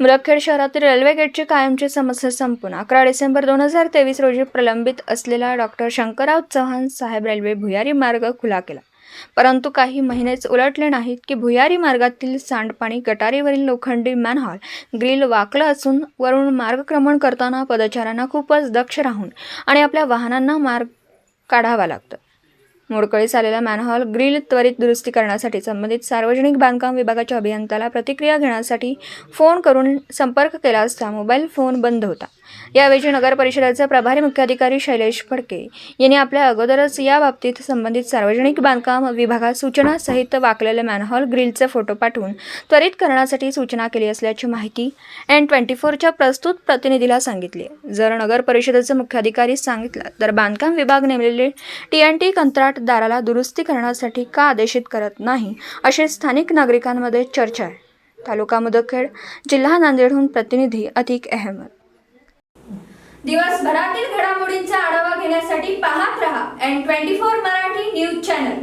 मुदखेड शहरातील रेल्वे गेटची कायमची समस्या संपून 11 डिसेंबर 2023 रोजी प्रलंबित असलेला डॉक्टर शंकरराव चव्हाण साहेब रेल्वे भुयारी मार्ग खुला केला. परंतु काही महिनेच उलटले नाहीत की भुयारी मार्गातील सांडपाणी गटारीवरील लोखंडी मॅनहॉल ग्रिल वाकलं असून वरून मार्गक्रमण करताना पदचाऱ्यांना खूपच दक्ष राहून आणि आपल्या वाहनांना मार्ग काढावा लागतो. मोडकळीस आलेला मॅनहॉल ग्रिल त्वरित दुरुस्ती करण्यासाठी संबंधित सार्वजनिक बांधकाम विभागाच्या अभियंत्याला प्रतिक्रिया घेण्यासाठी फोन करून संपर्क केला असता मोबाईल फोन बंद होता. यावेळी नगर परिषदेचे प्रभारी मुख्याधिकारी शैलेश फडके यांनी आपल्या अगोदरच याबाबतीत संबंधित सार्वजनिक बांधकाम विभागात सूचनासहित वाकलेले मॅनहॉल ग्रिलचे फोटो पाठवून त्वरित करण्यासाठी सूचना केली असल्याची माहिती N24च्या प्रस्तुत प्रतिनिधीला सांगितली. जर नगर परिषदेचे मुख्याधिकारी सांगितलं तर बांधकाम विभाग नेमलेले TNT कंत्राटदाराला दुरुस्ती करण्यासाठी का आदेशित करत नाही, अशी स्थानिक नागरिकांमध्ये चर्चा आहे. तालुका मुदखेड, जिल्हा नांदेडहून प्रतिनिधी अतिक अहमद. दिवसभरातील घडामोडींचा आढावा घेण्यासाठी पाहत रहा N24 मराठी न्यूज चॅनल.